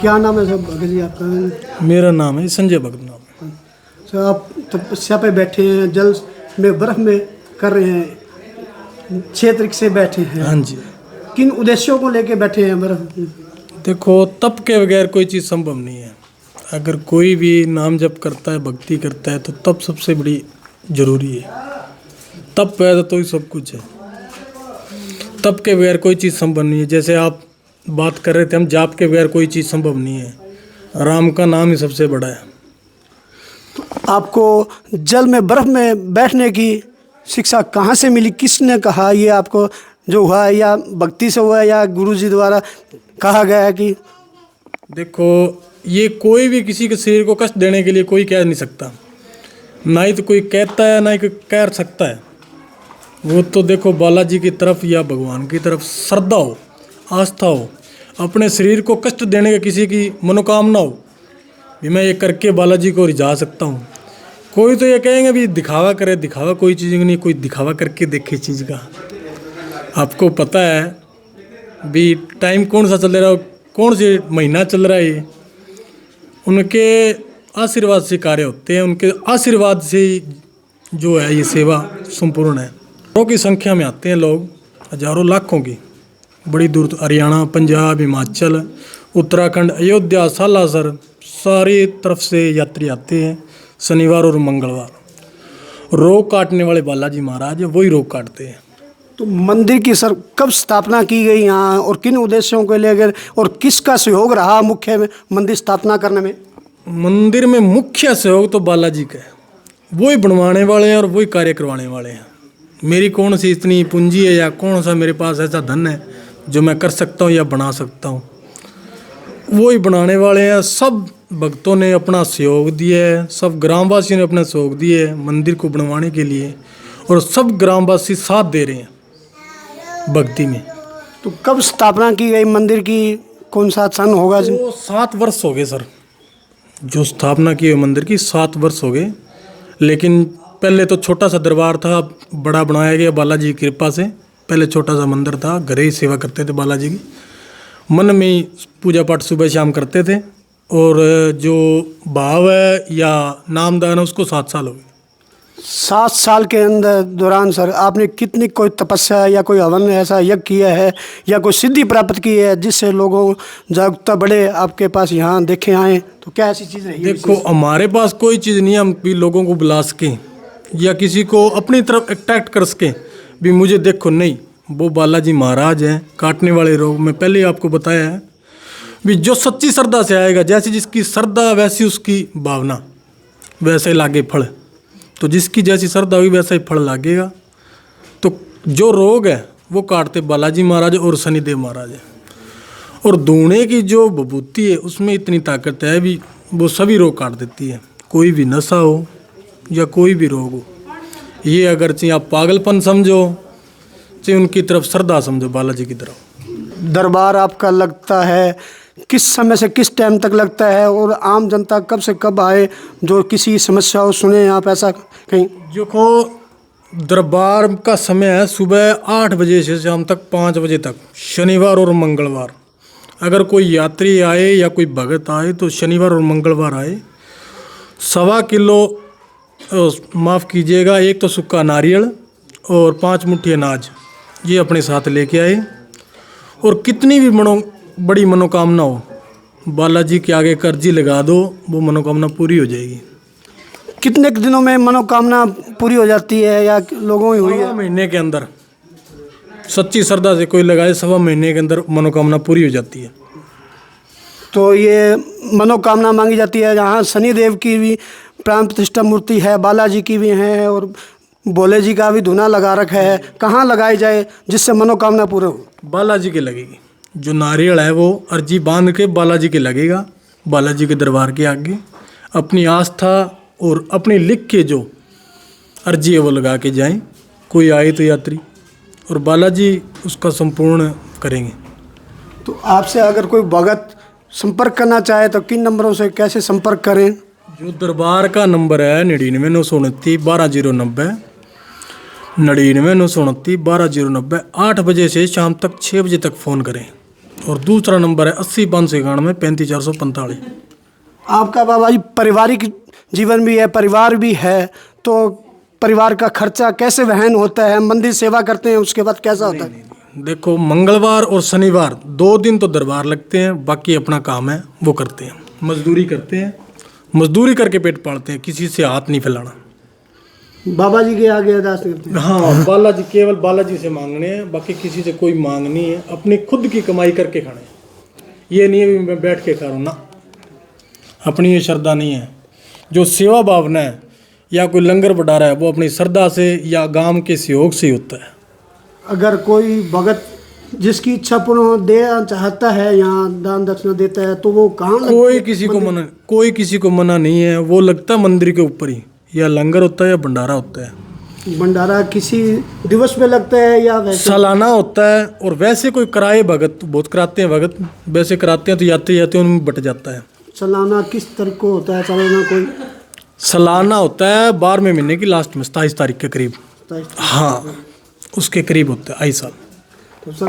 क्या नाम है सर भगत जी आपका? मेरा नाम है संजय भगत नाम है। सर आप तपस्या पे बैठे हैं, जल में बर्फ में कर रहे हैं, 6 तरीके से बैठे हैं। हाँ जी। किन उद्देश्यों को लेके बैठे हैं बर्फ में? देखो, तप के बगैर कोई चीज़ संभव नहीं है। अगर कोई भी नाम जप करता है, भक्ति करता है, तो तप सबसे बड़ी जरूरी है। तप है तो ही सब कुछ है। तप के बगैर कोई चीज़ संभव नहीं है। जैसे आप बात कर रहे थे, हम जाप के बगैर कोई चीज़ संभव नहीं है। राम का नाम ही सबसे बड़ा है। आपको जल में बर्फ में बैठने की शिक्षा कहाँ से मिली? किसने कहा ये आपको जो हुआ है, या भक्ति से हुआ है या गुरु जी द्वारा कहा गया है कि? देखो, ये कोई भी किसी के शरीर को कष्ट देने के लिए कोई कह नहीं सकता। ना ही तो कोई कहता है, ना ही कोई कह सकता है। वो तो देखो, बालाजी की तरफ या भगवान की तरफ श्रद्धा हो, आस्था हो, अपने शरीर को कष्ट देने का किसी की मनोकामना हो भी मैं ये करके बालाजी को रिझा सकता हूँ। कोई तो ये कहेंगे भी दिखावा करे। दिखावा कोई चीज़ नहीं, कोई दिखावा करके देखे चीज़ का। आपको पता है भी टाइम कौन सा चल रहा है, कौन से महीना चल रहा है। ये उनके आशीर्वाद से कार्य होते हैं। उनके आशीर्वाद से जो है ये सेवा संपूर्ण है। हजारों की संख्या में आते हैं लोग, हजारों लाखों की। बड़ी दूर हरियाणा, पंजाब, हिमाचल, उत्तराखंड, अयोध्या, सालासर, सारी तरफ से यात्री आते हैं। शनिवार और मंगलवार रोग काटने वाले बालाजी महाराज है, वही रोग काटते हैं। तो मंदिर की सर कब स्थापना की गई यहाँ, और किन उद्देश्यों को लेकर, और किसका सहयोग रहा मुख्य में मंदिर स्थापना करने में? मंदिर में मुख्य सहयोग तो बालाजी का है। वही बनवाने वाले हैं और वही कार्य करवाने वाले हैं। मेरी कौन सी इतनी पूंजी है या कौन सा मेरे पास ऐसा धन है जो मैं कर सकता हूँ या बना सकता हूँ। वही बनाने वाले हैं। सब भक्तों ने अपना सहयोग दिया है, सब ग्रामवासियों ने अपना सहयोग दिया है मंदिर को बनवाने के लिए, और सब ग्रामवासी साथ दे रहे हैं भक्ति में। तो कब स्थापना की गई मंदिर की, कौन सा सन होगा? तो 7 वर्ष हो गए सर, जो स्थापना की है मंदिर की 7 वर्ष हो गए। लेकिन पहले तो छोटा सा दरबार था, बड़ा बनाया गया बालाजी की कृपा से। पहले छोटा सा मंदिर था, घरे ही सेवा करते थे बालाजी की, मन में ही पूजा पाठ सुबह शाम करते थे। और जो भाव है या नामदान है उसको 7 साल हो गए। 7 साल के अंदर दौरान सर आपने कितनी कोई तपस्या या कोई हवन ऐसा यज्ञ किया है या कोई सिद्धि प्राप्त की है जिससे लोगों जागरूकता बढ़े, आपके पास यहाँ देखे आए? तो क्या ऐसी चीज़ रही? देखो, हमारे पास कोई चीज़ नहीं है हम भी लोगों को बुला सके या किसी को अपनी तरफ अट्रैक्ट कर सके भी मुझे देखो। नहीं, वो बालाजी महाराज हैं काटने वाले रोग में। पहले ही आपको बताया है भी जो सच्ची श्रद्धा से आएगा, जैसी जिसकी श्रद्धा वैसी उसकी भावना, वैसे लागे फल। तो जिसकी जैसी श्रद्धा होगी वैसा ही फल लागेगा। तो जो रोग है वो काटते बालाजी महाराज और शनिदेव महाराज है। और धूणे की जो विभूति है उसमें इतनी ताकत है भी वो सभी रोग काट देती है। कोई भी नशा हो या कोई भी रोग हो, ये अगर चाहे आप पागलपन समझो चाहे उनकी तरफ श्रद्धा समझो, बालाजी की तरफ। दरबार आपका लगता है किस समय से किस टाइम तक लगता है, और आम जनता कब से कब आए जो किसी समस्या हो सुने आप ऐसा कहीं? देखो, दरबार का समय है सुबह 8 बजे से शाम तक 5 बजे तक, शनिवार और मंगलवार। अगर कोई यात्री आए या कोई भगत आए तो शनिवार और मंगलवार आए। 1.25 किलो माफ़ कीजिएगा, एक तो सूखा नारियल और 5 मुट्ठी अनाज ये अपने साथ लेके आए। और कितनी भी बड़ी मनोकामना हो, बालाजी के आगे कर्जी लगा दो, वो मनोकामना पूरी हो जाएगी। कितने दिनों में मनोकामना पूरी हो जाती है या लोगों की हुई है? 1.5 महीने के अंदर सच्ची श्रद्धा से कोई लगाए, 1.25 महीने के अंदर मनोकामना पूरी हो जाती है। तो ये मनोकामना मांगी जाती है। जहाँ शनिदेव की भी प्राण प्रतिष्ठा मूर्ति है, बालाजी की भी है, और भोले जी का भी धुना लगा रखा है। कहाँ लगाई जाए जिससे मनोकामना पूरी हो? बालाजी के लगेगी। जो नारियल है वो अर्जी बांध के बालाजी के लगेगा, बालाजी के दरबार के आगे। अपनी आस्था और अपनी लिख के जो अर्जी है वो लगा के जाएं, कोई आए तो यात्री, और बालाजी उसका संपूर्ण करेंगे। तो आपसे अगर कोई भगत संपर्क करना चाहे तो किन नंबरों से कैसे संपर्क करें? जो दरबार का नंबर है 99 929 12 090, 99 929 12 090। 8 बजे से शाम तक 6 बजे तक फ़ोन करें। और दूसरा नंबर है 80 591 35 445। आपका बाबा जी पारिवारिक जीवन भी है, परिवार भी है, तो परिवार का खर्चा कैसे वहन होता है? मंदिर सेवा करते हैं, उसके बाद कैसा होता है? देखो मंगलवार और शनिवार 2 दिन तो दरबार लगते हैं, बाकी अपना काम है वो करते हैं, मजदूरी करते हैं, मजदूरी करके पेट पालते हैं, किसी से हाथ नहीं फैलाना। बाबा जी के आगे अरदास करते हैं। हाँ, बालाजी, केवल बालाजी से मांगने हैं, बाकी किसी से कोई मांग नहीं है, अपनी खुद की कमाई करके खाने हैं। ये नहीं है भी मैं बैठ के खा रहा हूँ ना, अपनी ये श्रद्धा नहीं है। जो सेवा भावना है या कोई लंगर बढ़ा रहा है वो अपनी श्रद्धा से या गांव के सहयोग से ही होता है। अगर कोई भगत जिसकी इच्छा पूर्ण देना चाहता है, यहाँ दान दक्षिणा देता है, तो वो कहाँ लगती कोई है? किसी को मना नहीं है, वो लगता मंदिर के ऊपर ही, या लंगर होता है या भंडारा होता है। भंडारा किसी दिवस में लगता है या वैसे? सालाना होता है, और वैसे कोई कराए भगत बहुत कराते हैं, भगत वैसे कराते हैं तो जाते जाते उनमें बट जाता है। सालाना किस तरह को होता है? सालाना कोई सालाना होता है 12वें महीने की लास्ट में 27 तारीख के करीब, हाँ उसके करीब होता है, आई साल। तो सर